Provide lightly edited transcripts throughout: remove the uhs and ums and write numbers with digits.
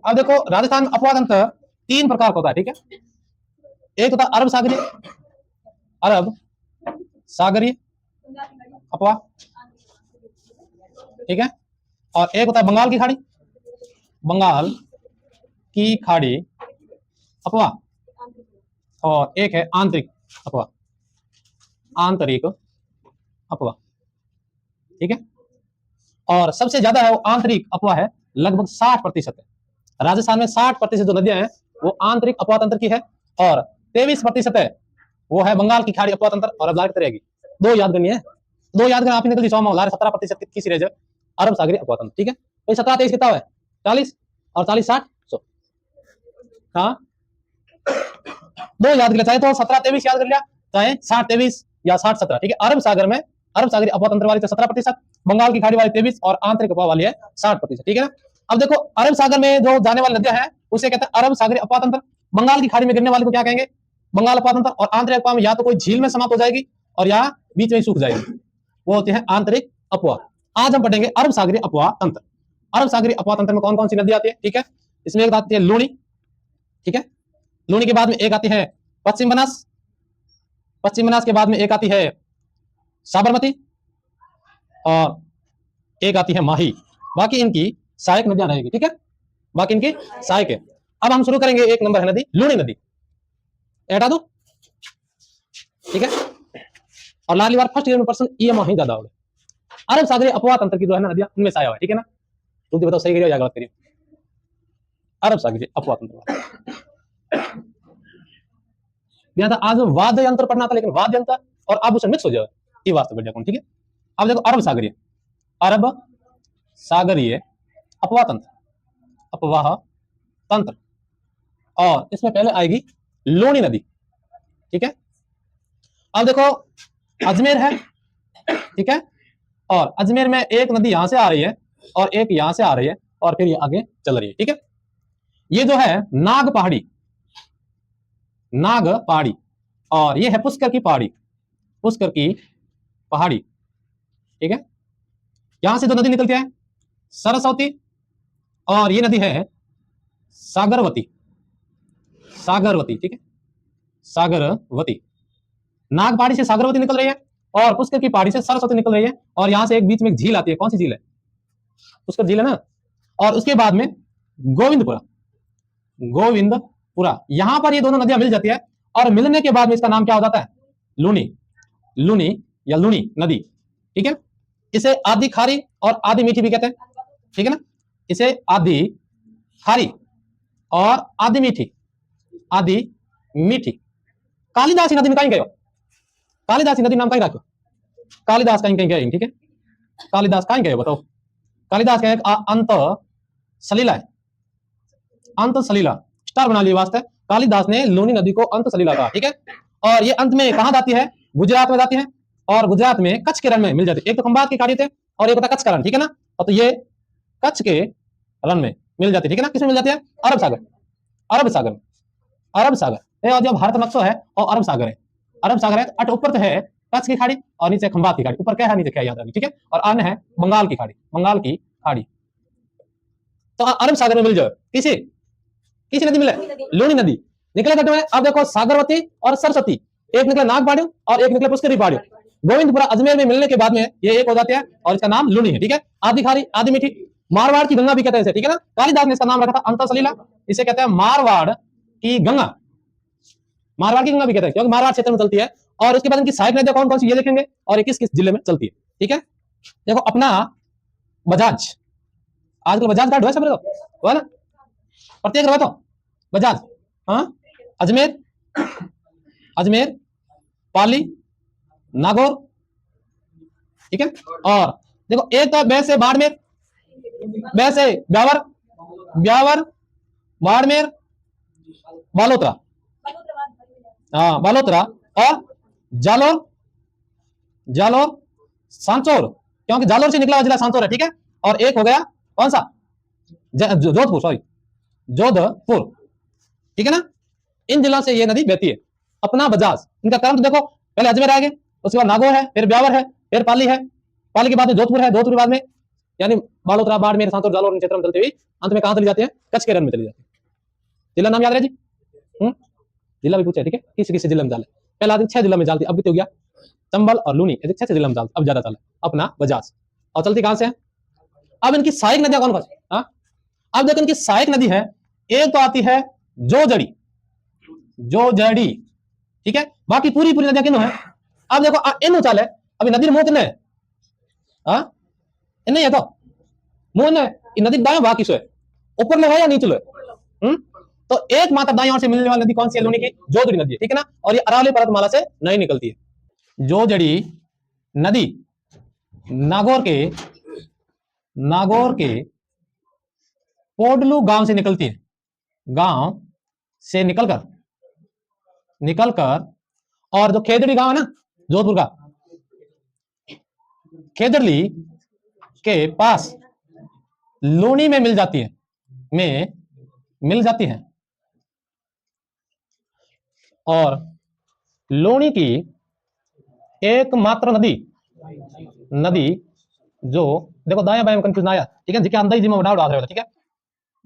अब देखो राजस्थान अपवा तंत्र 3 प्रकार का होता है, ठीक है। एक होता है अरब सागरीय अपवा, ठीक है। और एक होता है बंगाल की खाड़ी अपवा, और एक है आंतरिक अपवा, ठीक है। और सबसे ज्यादा है वो आंतरिक अपवा है, लगभग 60% है। राजस्थान में 60% जो नदियां हैं वो आंतरिक अपवा तंत्र की है, और 23% है वो है बंगाल की खाड़ी अपवा तंत्र। और अब लास्ट रहेगी 2 याद करनी है, 2 याद करना, आपने निकल दी 100 में 17% किसी रेज अरब सागरी अपवा तंत्र, ठीक है। तो 17 23 कितना है 40, और 40 60 100। हाँ 2 याद कर लिया, चाहे तो 17 23 याद कर लिया, चाहे 60 23 या 60 17, ठीक है। अरब सागर में अरब सागरी अपवा तंत्र वाली तो 17%, बंगाल की खाड़ी वाली 23 और आंतरिक अपवा वाली है 60%, ठीक है ना। अब देखो अरब सागर में जो जाने वाली नदियां हैं उसे कहते हैं अरब सागरी अपवा तंत्र। बंगाल की खाड़ी में गिरने वाली को क्या कहेंगे, बंगाल अपवा तंत्र। और आंतरिक अपवा में या तो कोई झील में समाप्त हो जाएगी और या बीच में सूख जाएगी, वो होती है आंतरिक अपवा। आज हम पढ़ेंगे अरब सागरी अपवा तंत्र। अरब सागरी अपवा तंत्र में कौन कौन सी नदी आती है, ठीक है। इसमें एक आती है लूणी, ठीक है। लूणी के बाद में एक आती है पश्चिम बनास, पश्चिम बनास के बाद में एक आती है साबरमती, और एक आती है माही। बाकी इनकी सहायक नदियां रहेगी, ठीक है, बाकी इनकी सहायक है। अब हम शुरू करेंगे, 1 नंबर है नदी लूणी नदी, हटा दो, ठीक है। और लाली बार फर्स्ट ईयर में पर्सन ये माही ज्यादा होगा। अरब सागरी अपवा तंत्र की जो है ना नदियां उनमें साया हुआ है, ठीक है ना। तुम बताओ सही करिए या गलत करिए। अरब सागरी अपवा तंत्र था, आज वाद्य यंत्र पढ़ना था, लेकिन वाद्य यंत्र और आभूषण मिक्स हो जाए, ये वास्तव बढ़िया कौन, ठीक है। अब देखो अरब सागरीय अपवा तंत्र, और इसमें पहले आएगी लूणी नदी, ठीक है। अब देखो अजमेर है, ठीक है, और अजमेर में एक नदी यहां से आ रही है और एक यहां से आ रही है और फिर ये आगे चल रही है, ठीक है। ये जो है नाग पहाड़ी, और ये है पुष्कर की पहाड़ी, ठीक है। यहां से जो नदी निकलती है सरस्वती, और ये नदी है सागरवती, ठीक है, सागरवती। नाग पहाड़ी से सागरवती निकल रही है और पुष्कर की पहाड़ी से सरस्वती निकल रही है, और यहां से एक बीच में एक झील आती है, कौन सी झील है, पुष्कर झील है ना। और उसके बाद में गोविंदपुरा, यहां पर ये दोनों नदियां मिल जाती है, और मिलने के बाद में इसका नाम क्या हो जाता है, लूणी या लूणी नदी, ठीक है। इसे आदि खारी और आदि मीठी भी कहते हैं, ठीक है ना। इसे आदि खारी और आदि मीठी कालिदासी नदी में कहीं गए हो, कालिदासी नदी नाम कहीं रखो, कालिदास कहीं गए, ठीक है। कालिदास कहीं गए बताओ, कालिदास का एक अंत सलीला स्टार बना लिया वास्ते, कालिदास ने लूणी नदी को अंत सलीला कहा, ठीक है। और ये अंत में कहां जाती है, गुजरात में जाती है, और गुजरात में कच्छ के रण में मिल जाती है। एक तो खंबात की खाड़ी थे और एक होता कच्छ का रण, ठीक है ना। और तो ये कच्छ के रण में मिल जाती है, ठीक है ना। किसमें मिल जाती है, अरब सागर ये जो भारत नक्शा है और अरब सागर है। अट ऊपर तो है कच्छ की खाड़ी और नीचे खंबात की खाड़ी, ऊपर क्या है नीचे क्या याद रखनी, ठीक है। और अन्य है बंगाल की खाड़ी। तो अरब सागर में मिल जाए किसी नदी मिले, लूणी नदी निकले घट में। अब देखो सागरवती और सरस्वती, एक निकले नाग पहाड़ी और एक निकले पुष्कर पहाड़ी। गोविंदपुरा अजमेर में मिलने के बाद में ये एक हो जाती है और इसका नाम लूणी है, ठीक है। आदि खारी आदि मीठी, मारवाड़ की गंगा भी कहते हैं इसे, ठीक है ना। कालिदास ने इसका नाम रखा था अंत सलीला, इसे कहते हैं मारवाड़ की गंगा भी कहते हैं क्योंकि मारवाड़ क्षेत्र में चलती है। और उसके बाद इनकी सहायक नदियां कौन कौन सी ये देखेंगे और किस किस जिले में चलती है, ठीक है। देखो अपना बजाज, आजकल बजाज कार्ड हुआ सब हुआ ना, प्रत्येक रहा तो बजाज, हाँ। अजमेर पाली नागौर, ठीक है। और देखो एक तो बै से बाड़मेर, बै से ब्यावर बाड़मेर बालोतरा, हाँ बालोतरा, और जालोर सांचौर, क्योंकि जालोर से निकला हुआ जिला सांचौर है, ठीक है। और एक हो गया कौन सा, जोधपुर, ठीक है ना। इन जिलों से ये नदी बहती है। अपना बजाज, इनका क्रम तो देखो, पहले अजमेर आएंगे, उसके बाद नागौर है, फिर ब्यावर है, फिर पाली है, पाली के बाद में जोधपुर है, जोधपुर के बाद में यानी बालोतरा, बाड़मेर, सांतोर, जालौर इन क्षेत्रों में चलती हुई अंत में कहां चली जाती है? कच्छ के रण में चली जाती है। जिला नाम याद है जी? जिला भी पूछा है, ठीक है, किस किस जिले में जाल है? पहला दिन 6 जिला में जाल थी, अब भी हो गया चंबल और लूनी, 6 जिला में जाल, अब ज्यादा चाल है अपना बजाज। और चलती कहां से है? अब इनकी सहायक नदियां कौन कौन? हाँ, अब देखो इनकी सहायक नदी है, एक तो आती है जोजड़ी, जोजड़ी, ठीक है, बाकी पूरी पूरी नदियां किन है? अब देखो इन चाल है, अभी नदी मुंह किन है? हाँ, नहीं है तो मुंह ने नदी दाएं बाकी से ऊपर में है या नीचे है? तो एकमात्र दाईं ओर से मिलने वाली नदी कौन सी है? लूनी की जोजड़ी नदी है, ठीक है ना। और ये अरावली पर्वतमाला से नहीं निकलती है। जोजड़ी नदी नागौर के पोडलू गांव से निकलती है, गांव से निकलकर और जो खेजड़ी गांव है ना जोधपुर का, खेजड़ी के पास लूनी में मिल जाती है, और लूनी की एकमात्र नदी जो देखो दाया बाया में कंफ्यूजन आया, ठीक है, जिसके अंदर ही जिम्मा डाल रहे हो, ठीक है,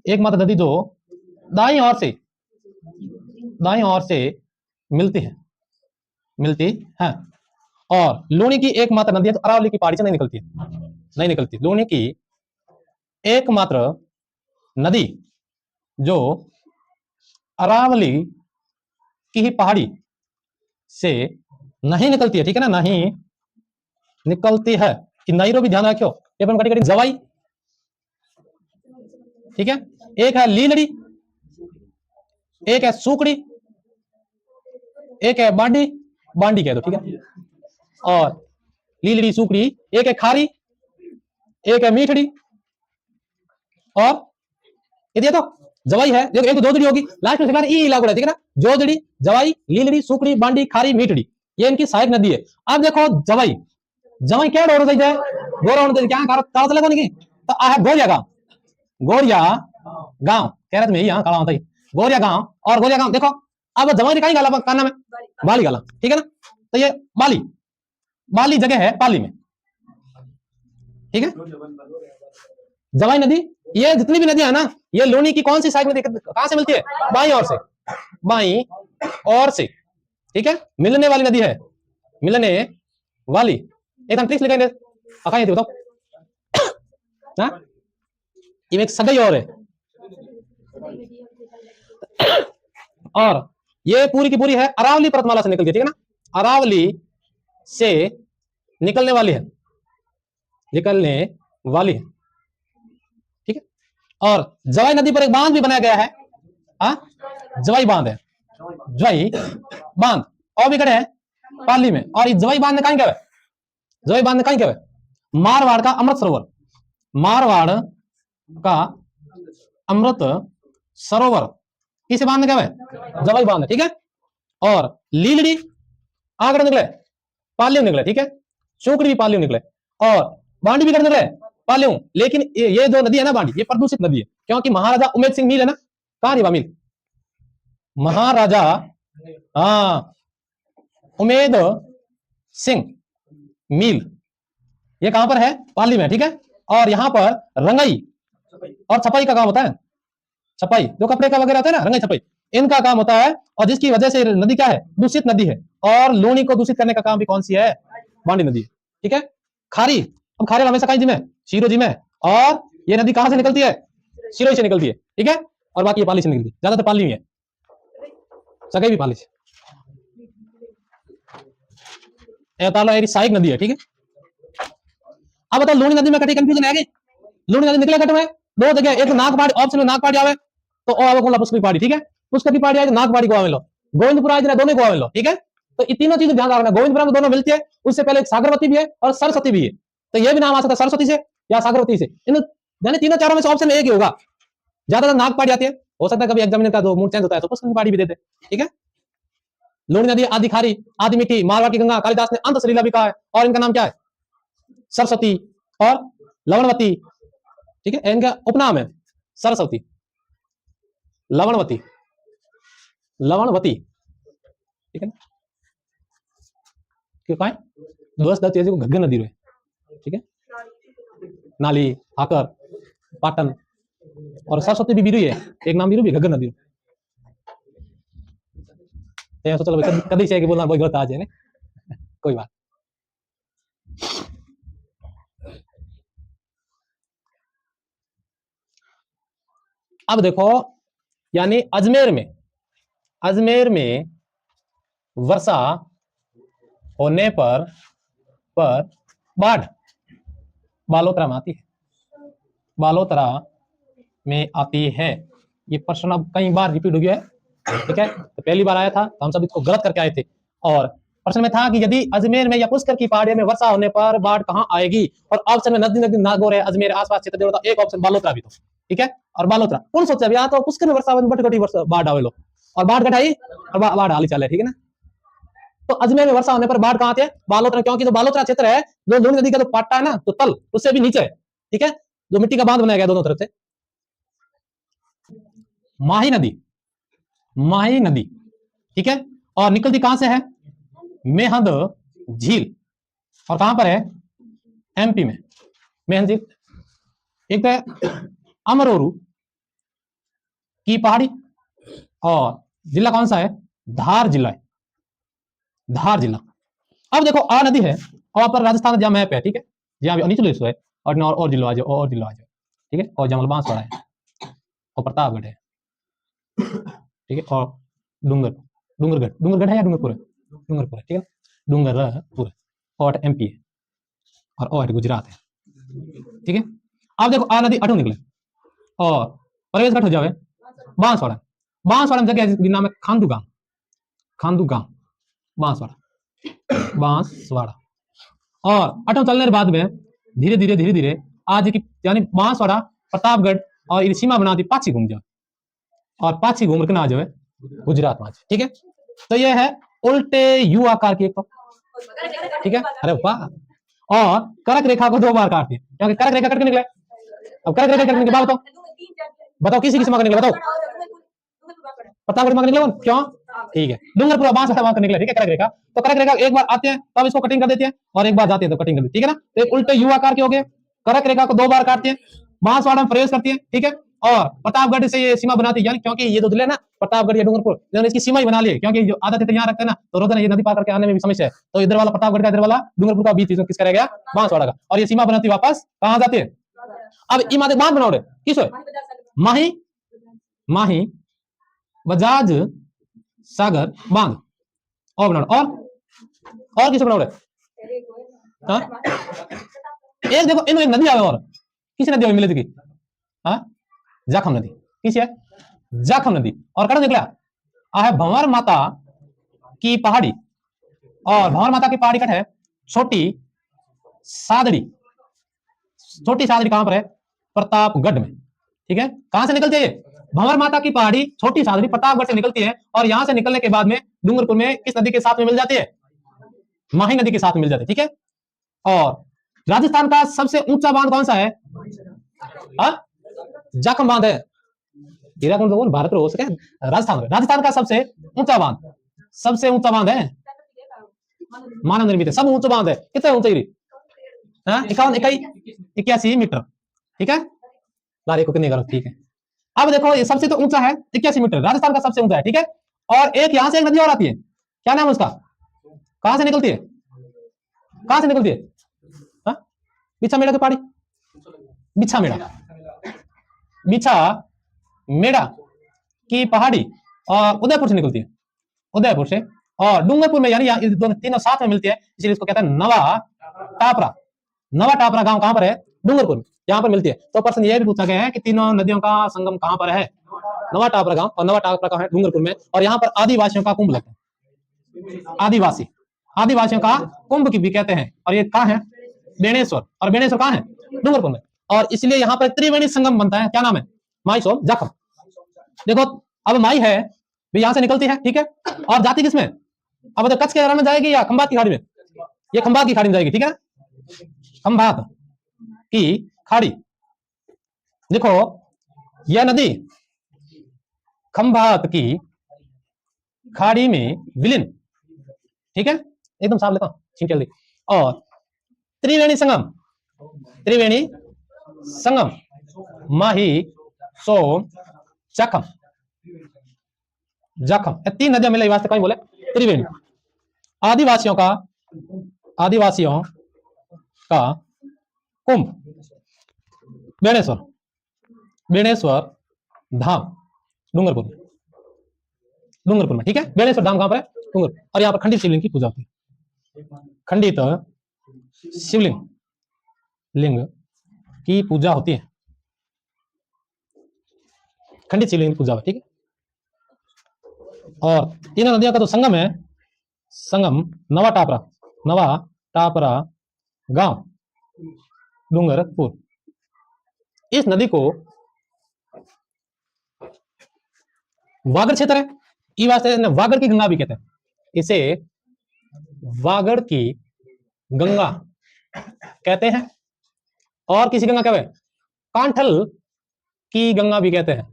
एकमात्र नदी जो दाईं ओर से मिलती है, और लूनी की एकमात्र नदी है, तो अरावली की पहाड़ी से नहीं निकलती। लूनी की एकमात्र नदी जो अरावली की ही पहाड़ी से नहीं निकलती है, ठीक है ना, नहीं निकलती है। कि नाइरो भी ध्यान रखियो, पेपर में कटी जवाई, ठीक है, एक है लीलड़ी, एक है सूकड़ी, एक है बांडी कह दो, ठीक है, और लीलड़ी सूकड़ी, एक है खारी, एक है मीठड़ी, और ये तो जवाई है, देखो एक तो जोजड़ी होगी, लास्ट में सिखा ई लागू है, ठीक है ना, जोजड़ी, जवाई, लीलड़ी, सूकड़ी, बांडी, खारी, मीठड़ी, ये इनकी सहायक नदी है। अब देखो जवाई क्या डोर सही जाए, गोरा होने क्या कारण ताला चला नहीं की, तो आ है गोरिया गांव कह रहे में यहां खड़ा होता है गोरिया गांव, और गोरिया गांव देखो, अब जवाई कहीं गाला काना में बाली गाला, ठीक है ना, तो ये बाली जगह है पाली में, ठीक है। जवाई नदी, ये जितनी भी नदियां है ना, ये लूनी की कौन सी साइड में कहां से मिलती है? बाईं ओर से, ठीक है, मिलने वाली नदी है, मिलने वाली, एकदम ट्रिक्स लिखेंगे अकाई बताओ, हाँ, ये एक सगाई और है, और ये पूरी की पूरी है अरावली पर्वतमाला से निकलती है, ठीक है ना, अरावली से निकलने वाली है, ठीक है। और जवाई नदी पर एक बांध भी बनाया गया है, जवाई बांध है, और भी खड़े हैं पाली में, और जवाई बांध ने कहीं क्या है? मारवाड़ का अमृत सरोवर, किसे बांध क्या है? जवाई बांध, ठीक है। और लीलड़ी आगड़ निकले, पालियों निकले, ठीक है, चोकड़ी भी पालियों निकले, और बांडी भी निकले पालियों, लेकिन ये जो नदी है ना बांडी, ये प्रदूषित नदी है, क्योंकि महाराजा उमेद सिंह मील है ना, कहां नहीं मिल, महाराजा उमेद सिंह मील, ये कहां पर है? पाली में, ठीक है। और यहां पर रंगाई और छपाई का काम होता है, छपाई जो कपड़े का वगैरह होता है ना, रंगाई छपाई, इनका काम होता है, और जिसकी वजह से नदी क्या है? दूषित नदी है, और लूनी को दूषित करने का काम भी कौन सी है? बांडी नदी, ठीक है। खारी, अब खारी हमेशा कहीं जी में, शीरो जी में, और ये नदी कहां से निकलती है? सिरोही से निकलती है, ठीक है, और बाकी ये पाली से निकलती है, ज्यादातर पाली में है, सगाई भी पाली से, सहायक नदी है, ठीक है। अब बताओ लूनी नदी में कटी कंफ्यूजन है, लूनी नदी निकले कट में दो जगह, एक नागपाड़ी, ऑप्शन में नागपाड़ी आवे तो ओ आवे पुष्कर पहाड़ी, ठीक है, पुष्कर की पहाड़ी आए तो नागपाड़ी को आवे लो, गोविंदपुर आए दोनों को आवे लो, ठीक है। तो ये तीनों चीज ध्यान रखना, गोविंदपुर में दोनों मिलती है, उससे पहले एक सागरवती भी है और सरस्वती भी है, तो ये भी नाम आ सकता है सरस्वती से या सागरवती से, इन यानी तीनों चारों में से ऑप्शन एक ही होगा, ज्यादातर नागपाड़ी आती है, हो सकता है कभी एग्जामिनर का जो मूड चेंज होता है तो पुष्कर की पहाड़ी भी देते, ठीक है। लूनी नदी आदि खारी, आदि मीठी, मारवाड़ की गंगा, कालिदास ने अंत सलीला भी कहा है, और इनका नाम क्या है? सरस्वती और लवणवती, ठीक है, इनका उपनाम है सरस्वती, लवणवती, ठीक है ना, क्यों कहा दोस्त को घग्गर नदी रहे, ठीक है, नाली, हाकर, पाटन और सरस्वती भी बीरू है, एक नाम बीरू भी घग्गर नदी। तो सोचो भाई कभी से बोलना बहुत गलत आज है ना, कोई बात। अब देखो, यानी अजमेर में वर्षा होने पर बाढ़ बालोतरा में आती है, बालोतरा में आती है। ये प्रश्न अब कई बार रिपीट हो गया है, ठीक है। तो पहली बार आया था तो हम सब इसको गलत करके आए थे, और प्रश्न में था कि यदि अजमेर में या पुष्कर की पहाड़ियों में वर्षा होने पर बाढ़ कहां आएगी, और ऑप्शन में नदी नदी नागौर है, अजमेर आसपास क्षेत्र जोड़ा, एक ऑप्शन बालोतरा भी, तो ठीक है। और बालोतरा कौन सोचा अभी तो पुष्कर में वर्षा बटगटी वर्षा बाढ़ आवे लो, और बाढ़ घटाई और बाढ़ हाली चले, ठीक है ना। तो अजमेर में वर्षा होने पर बाढ़ कहां आती है, बालोतरा, क्योंकि जो बालोतरा क्षेत्र है, जो लूनी नदी का जो पाट्टा है ना, तो तल उससे भी नीचे है, ठीक है, जो मिट्टी का बांध बनाया गया दोनों तरफ से। माही नदी, ठीक है, और निकलती कहां से है, मेहंद झील, और कहां पर है, एमपी में मेहंद झील। एक तो अमरोरू की पहाड़ी, और जिला कौन सा है, धार जिला है, धार जिला। अब देखो आ नदी है, और पर राजस्थान जहां मैप है, ठीक है, जहां निचले हिस्से है, और जिला आ जाओ, और जिला आ जाओ, ठीक है, और जमल बांसवाड़ा है, और प्रतापगढ़ है, ठीक है, और डूंगरगढ़ है या डूंगरपुर है, डूंगरपुर है, ठीक है, डूंगरपुर, और एमपी है, और गुजरात है, ठीक है। अब देखो आ नदी अठो निकले, और प्रवेशगढ़ हो जावे बांसवाड़ा में जगह नाम है खांदू गांव बांसवाड़ा, और अठो चलने के बाद में धीरे धीरे आज की यानी बांसवाड़ा प्रतापगढ़ और ये सीमा बना दी, पाछी घूम जाओ, और पाछी घूम के ना आ जाए गुजरात में, ठीक है। तो ये है उल्टे यू आकार की एक, तो ठीक है, अरे वाह। और करक रेखा को 2 बार काटती है, क्योंकि करक रेखा कट के निकले। अब करक रेखा कटने के बाद बताओ किसी सीमा का निकले, बताओ प्रतापगढ़ में निकले, क्यों, ठीक है, डूंगरपुर बांसवाड़ा निकले, ठीक है, करक रेखा। तो करक रेखा एक बार आते हैं तब इसको कटिंग कर देते हैं, और एक बार जाते हैं तो कटिंग कर देते हैं, ठीक है ना। तो एक उल्टे यू आकार के हो गए, करक रेखा को 2 बार काटते हैं, बांसवाड़ा में प्रवेश करती है, ठीक है, और प्रतापगढ़ से ये सीमा बनाती है, यानी क्योंकि ये जो जिले ना प्रतापगढ़ या डूंगरपुर, इसकी सीमा ही बना ली, क्योंकि जो आधा क्षेत्र यहाँ रखते हैं ना, तो रोजाना ये नदी पार करके आने में भी समस्या है, तो इधर वाला प्रतापगढ़ का, इधर वाला डूंगरपुर का बीच किसका रह गया, बांसवाड़ा का, और ये सीमा बनाती वापस कहां जाती है। अब ई माते बांध बनाओ किस माही बजाज सागर बांध, और बनाओ, और किसे बनाओ, एक देखो इन एक नदी आवे, और किसी नदी मिले थी, जाखम नदी, किस है, जाखम नदी, और कड़ा निकला है भंवर माता की पहाड़ी, और भंवर माता की पहाड़ी कट है छोटी सादड़ी कहां पर है, प्रतापगढ़ में, ठीक है। कहां से निकलती है, भंवर माता की पहाड़ी छोटी सादड़ी प्रतापगढ़ से निकलती है, और यहां से निकलने के बाद में डूंगरपुर में किस नदी के साथ में मिल जाती है, माही नदी के साथ में मिल जाती है, ठीक है। और राजस्थान का सबसे ऊंचा बांध कौन सा है, जाखम बांध है, भारत हो सके राजस्थान का सबसे ऊंचा बांध है, मानव निर्मित है, सब ऊंचा बांध है, कितना ऊंचा, 81 मीटर, ठीक है, लारे को कितने करो, ठीक है। अब देखो ये सबसे तो ऊंचा है 81 मीटर, राजस्थान का सबसे ऊंचा है, ठीक है। और एक यहां से एक नदी और आती है, क्या नाम है उसका, कहां से निकलती है, बिछा मेड़ा की पहाड़ी, बिछा मेड़ा की पहाड़ी, और उदयपुर से निकलती है, उदयपुर से, और डूंगरपुर में, यानी दोनों तीनों साथ में मिलती है, इसलिए इसको कहते हैं नवा टापरा गांव कहां पर है, डूंगरपुर में, यहाँ पर मिलती है। तो प्रश्न यह भी पूछा गया है कि तीनों नदियों का संगम कहां पर है, नवा टापरा गांव, और नवा टापरा कहां है, डूंगरपुर में, और यहाँ पर आदिवासियों का कुंभ लगता है, आदिवासियों का कुंभ की भी कहते हैं, और ये कहां है, बेणेश्वर, और बेणेश्वर कहां है, डूंगरपुर में, और इसलिए यहाँ पर त्रिवेणी संगम बनता है, क्या नाम है, माई सोम जाखम। देखो अब माई है यहां से निकलती है, ठीक है, और जाती किसमें, अब तो कच्छ के रण में जाएगी या खंभात की खाड़ी में, ये खंभात की खाड़ी में जाएगी, ठीक है, खंभात की खाड़ी। देखो यह नदी खंभात की खाड़ी में विलीन, ठीक है, एकदम साफ लेता हूं, और त्रिवेणी संगम, माही, सोम, जखम। जखम, ये 3 नदियां मिले वास्ते कहीं बोले त्रिवेणी। आदिवासियों का आदिवासियों का कुंभ, बेणेश्वर, बेणेश्वर धाम, डूंगरपुर में। डूंगरपुर में, ठीक है। बेणेश्वर धाम कहां पर है? डूंगरपुर। और यहाँ पर खंडित शिवलिंग की पूजा होती है। खंडित शिवलिंग लिंग की पूजा होती है। खंडित शिवलिंग की पूजा होती है, ठीक है। और तीनों नदियों का जो संगम है, संगम नवा टापरा गांव, डूंगरपुर। इस नदी को वागड़ क्षेत्र है, ई वास्ते वागड़ की गंगा भी कहते हैं। इसे वागड़ की गंगा कहते हैं। और किसी गंगा क्या है? कांठल की गंगा भी कहते हैं,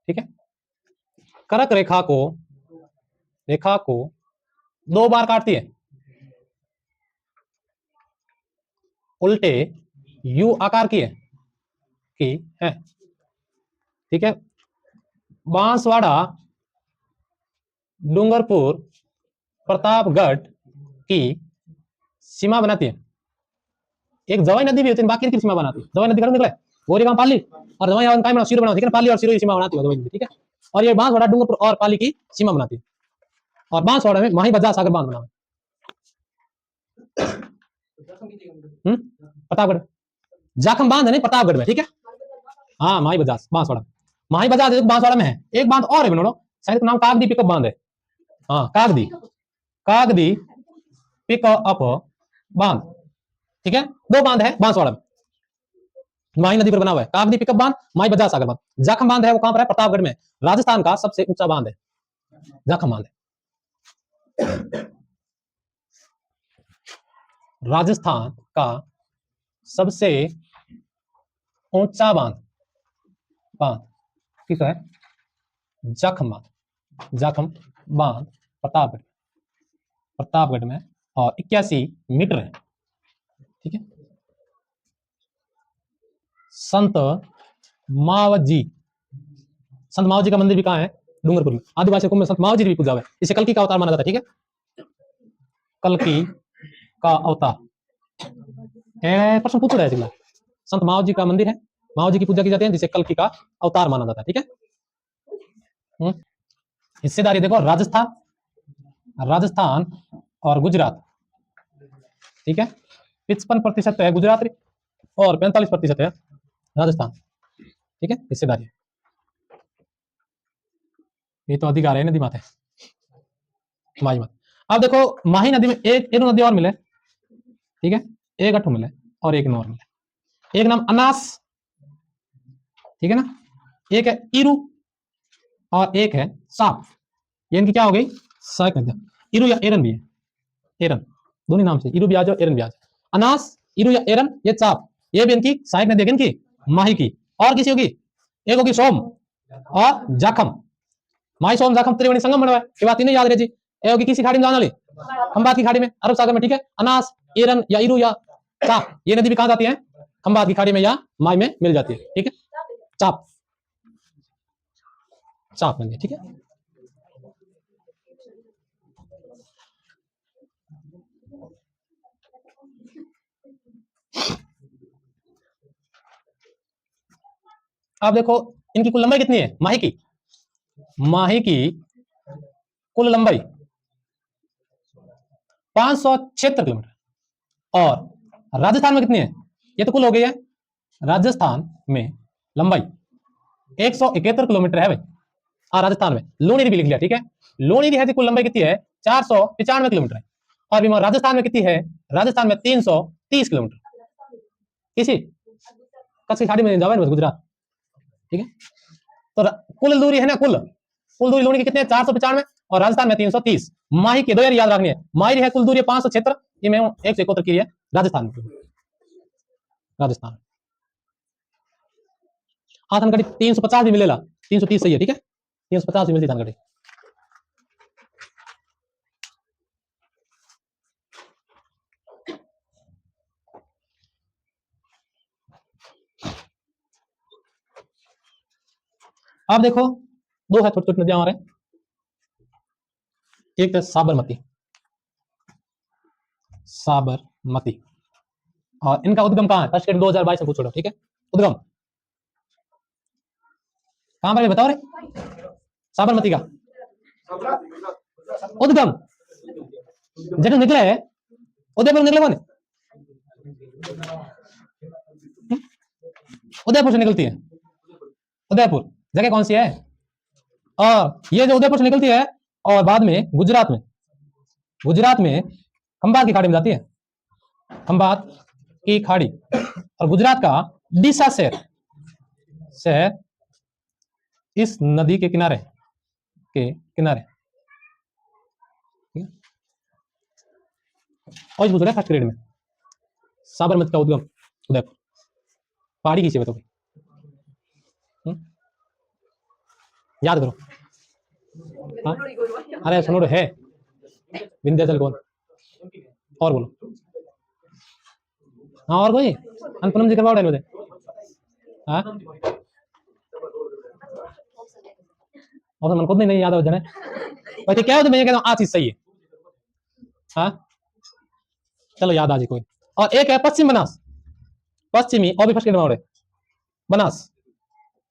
ठीक है। करक रेखा को 2 बार काटती है, उल्टे यू आकार की है, ठीक है। बांसवाड़ा, डूंगरपुर, प्रतापगढ़ की सीमा बनाती है। एक जवाई नदी भी होती है, बाकी की सीमा बनाती है। जवाई नदी कहाँ निकला है? गोरी गांव पाली, और जवाई गांव का सिरो बनाती है, ठीक है। पाली और सिरो की सीमा बनाती है जवाई नदी, ठीक है। और ये बांसवाड़ा, डूंगरपुर और पाली की सीमा बनाती है। और बांसवाड़ा में माही बजाज सागर बांध बना है। प्रतापगढ़, जाखम बांध है नहीं, प्रतापगढ़ में, ठीक है। हाँ, माही बजाज बांसवाड़ा, माही बजाज एक बांसवाड़ा में है। एक बांध और है बनोड़ो, शायद नाम कागदी पिकअप बांध है। हाँ, कागदी पिकअप बांध, ठीक है। 2 बांध है बांसवाड़ा में, माही नदी पर बना हुआ है। कागदी पिकअप बांध, माही बजाज सागर बांध। जाखम बांध है वो कहां पर है? प्रतापगढ़ में। राजस्थान का सबसे ऊंचा बांध है जाखम बांध है। राजस्थान का सबसे ऊंचा बांध किस है? जाखम बांध प्रतापगढ़ में, और 81 मीटर है, ठीक है। संत मावजी का मंदिर भी कहां है? डूंगरपुर में। आदिवासी कुंभ में संत मावजी की पूजा है। इसे कल्कि का अवतार माना जाता है, ठीक है। कल्कि का अवतार प्रश्न पूछ रहा है। संत मावजी का मंदिर है, मावजी की पूजा की जाती है, जिसे कल्कि का अवतार माना जाता है, ठीक है। हिस्सेदारी देखो, राजस्थान और गुजरात, ठीक है। 55% है गुजरात और 45% है राजस्थान, ठीक है। हिस्सेदारी, ये तो अधिकार है नदी माते माही मत। अब देखो, माही नदी में एक नदी और मिले, ठीक है। एक अठू मिले और एक और मिले। एक नाम अनास, ठीक है ना। एक है इरु और एक है साप। ये इनकी क्या हो गई? सहायक नदियां। इरु या एरन भी है, एरन दोनों नाम से, इरु ब्याज और एरन ब्याज। अनास, इरु या एरन, ये चाप, ये भी इनकी सहायक नदी है। इनकी माही की। और किसी होगी? एक होगी सोम और जाखम। माही, सोम, जाखम त्रिवेणी संगम बना हुआ है। ये बात नहीं याद रहे जी। ये होगी किसी खाड़ी में जाने वाली? खंबात की खाड़ी में, अरब सागर में, ठीक है। अनास, एरन या इरु या चाप, ये नदी भी कहां जाती है? खंबात की खाड़ी में या माही में मिल जाती है, ठीक है। चाप नदी, ठीक है। अब देखो, इनकी कुल लंबाई कितनी है माही की कुल लंबाई 576 किलोमीटर। और राजस्थान में कितनी है? ये तो कुल हो गई है। राजस्थान में लंबाई 171 किलोमीटर है भाई। राजस्थान में लोनीरी भी लिख लिया, ठीक है। लोनीरी है, कुल लंबाई कितनी है? 495 किलोमीटर है। और भी राजस्थान में कितनी है? राजस्थान में 330 किलोमीटर। किसी कच्छ की खाड़ी में जावा गुजरात, ठीक है। तो कुल दूरी है ना, कुल दूरी लोनी की कितने? 495 और राजस्थान में 330। माही की 2 यार याद रखनी है। माही है कुल दूरी 576, ये मैं 171 की है राजस्थान में। थानगढ़ी 350 भी मिलेगा, 330 सही है, ठीक है। 350 भी मिलती थानगढ़ी। आप देखो दो है छोटी छोटी नदियां और है, एक है साबरमती, साबरमती, और इनका उद्गम कहाँ है? फर्स्ट 2022 में पूछ लो, ठीक है। उद्गम कहां पर है बताओ रे? साबरमती का उद्गम जगह निकला है, उदयपुर निकला कौन है? उदयपुर से निकलती है, उदयपुर जगह कौन सी है? और ये जो उदयपुर से निकलती है और बाद में गुजरात में खंबात की खाड़ी में जाती है, खंबात की खाड़ी, और गुजरात का डीसा शहर इस नदी के किनारे और पूछ रहे फर्स्ट ग्रेड में साबरमती का उद्गम उदयपुर, पहाड़ी की बताओ, याद करो। हाँ? अरे सुनो है विंध्याचल कौन, और बोलो। हाँ और कोई अनुपम जी करवाओ मुझे। हाँ और मन खुद नहीं याद हो जाने वैसे क्या होता, मैं कहता हूँ आ चीज सही है। हाँ चलो याद आ जी कोई। और एक है पश्चिम बनास, पश्चिमी और भी फर्स्ट ग्रेड बनास,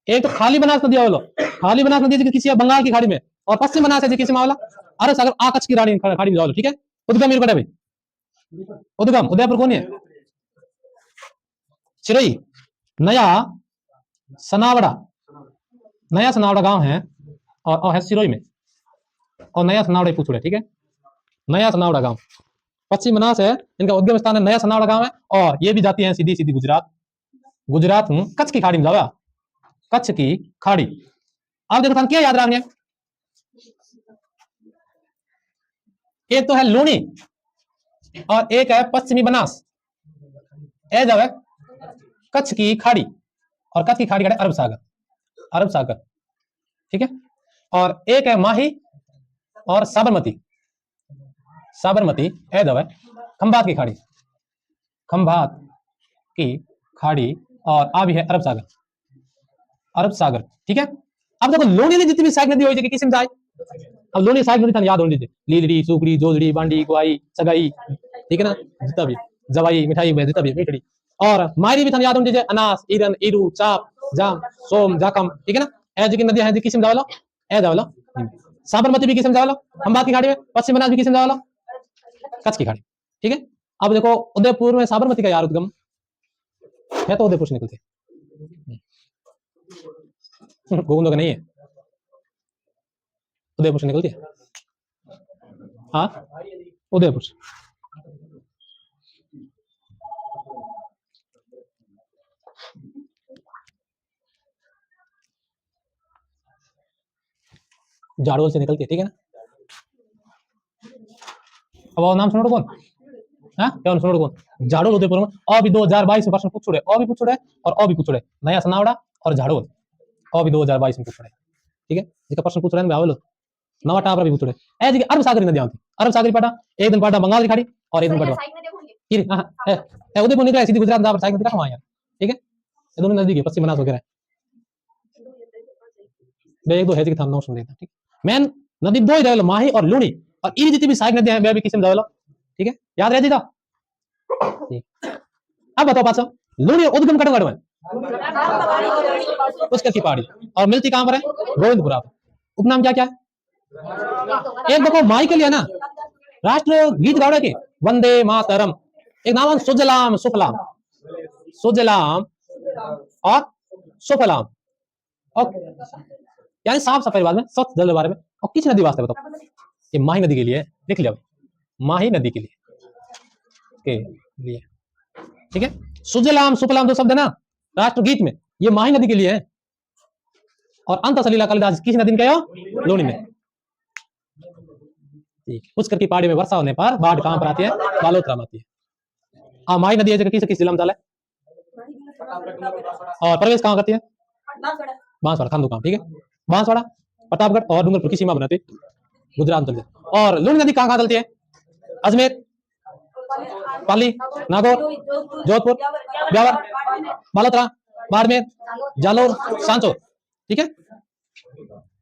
एक तो खाली बनास नदी बोलो, खाली बनास नदी किसी बंगाल की खाड़ी में, और पश्चिम बनास है किसी मामला अरब सागर आकच की खाड़ी में जाओ, ठीक है। उद्गम मेरे भाई, उद्गम उदयपुर कौन है? चिरई, नया सनावड़ा, नया सनावड़ा गांव है और है सिरोई में, और नया सनावड़ा पूछ रहे, ठीक है। नया सनावड़ा गांव पश्चिम बनास है, इनका उद्गम स्थान है नया सनावड़ा गांव है, और ये भी जाती है सीधी सीधी गुजरात कच्छ की खाड़ी में जाओ, कच्छ की खाड़ी। अब देखो क्या याद रखना, एक तो है लूनी और एक है पश्चिमी बनास, ए जब है कच्छ की खाड़ी, और कच्छ की खाड़ी का अरब सागर, ठीक है। और एक है माही और साबरमती ए जब है खंबात की खाड़ी, और आ भी है अरब सागर, ठीक है। अब देखो लोनी जितनी भी सहायक नदी हुई किसी में जाए, अब लोनी सहायक नदी याद होनी चाहिए, लीलड़ी सुकड़ी जोजड़ी बांडी गुआई सगाई, ठीक है ना, जितना भी जवाई मिठाई में जितना भी मीठड़ी, और मायरी भी याद होनी चाहिए, अनास ईरन ईरू चाप जाम सोम जाकम, ठीक है ना। ऐ जी की नदियां हैं किसी में जावलो, ए जावलो साबरमती भी किसी में जावलो, खंबात की खाड़ी में, पश्चिम बनास भी किसी में जावलो, कच्छ की खाड़ी, ठीक है। अब देखो उदयपुर में साबरमती का यार उद्गम है, तो उदयपुर से निकलते गोविंदो का नहीं है, उदयपुर से निकलती है। हाँ उदयपुर से जाडोल से निकलती है, ठीक है ना। अब और नाम सुनो कौन, हाँ क्या सुनो कौन, जाडोल उदयपुर में अभी 2022 में प्रश्न पूछ रहे, और भी पूछ रहे नया सनावड़ा और जाडोल, और भी 2022 में पूछ रहे, ठीक है। जिसका प्रश्न पूछ रहे हैं भावलो नवा टावर भी पूछ रहे, ऐसे अरब सागरी नदियां होती, अरब सागरी पाटा एक दिन पाटा बंगाल की खाड़ी, और एक दिन पाटा उदयपुर निकला सीधी गुजरात में साइक नदी रखा वहां, ठीक है। ये दोनों नजदीक है, पश्चिम बनास वगैरह एक दो है जी थाना सुन देता, ठीक। मेन नदी दो ही रहेलो माही और लूनी, और इन जितनी भी सहायक नदियां हैं वे भी किस्म रहेलो, ठीक है, याद रह जीता। अब बताओ पाछो लूनी उद्गम कटो है पुष्कर की पहाड़ी, और मिलती कहां पर है? गोविंदपुरा पर। उपनाम क्या क्या है? एक देखो माई के लिए ना राष्ट्र गीत गावड़े के वंदे मातरम, एक नाम है सुजलाम सुफलाम, सुजलाम और सुफलाम, और यानी साफ सफाई बारे में, स्वच्छ जल के बारे में। और किस नदी वास्ते बताओ? ये माही नदी के लिए, देख लिया माही नदी के लिए, ठीक है। सुजलाम सुफलाम जो शब्द है ना राष्ट्रगीत में, ये माही नदी के लिए है। और अंत सलीला कालिदास किस नदी में गए हो? लोनी में, पुष्कर की पहाड़ी में वर्षा होने पर बाढ़ कहां पर आती है? बालोतरा में आती है। हाँ माही नदी है किस जिला में है, और प्रवेश कहां करती है? बांसवाड़ा खानदुकाम, ठीक है। बांसवाड़ा प्रतापगढ़ और डूंगरपुर की सीमा बनाती गुजरात में चलती है। और लूनी नदी कहां कहां चलती है? अजमेर, पाली, नागौर, जोधपुर, ब्यावर, बालोतरा, बाड़मेर, जालोर, सांचौर, ठीक है।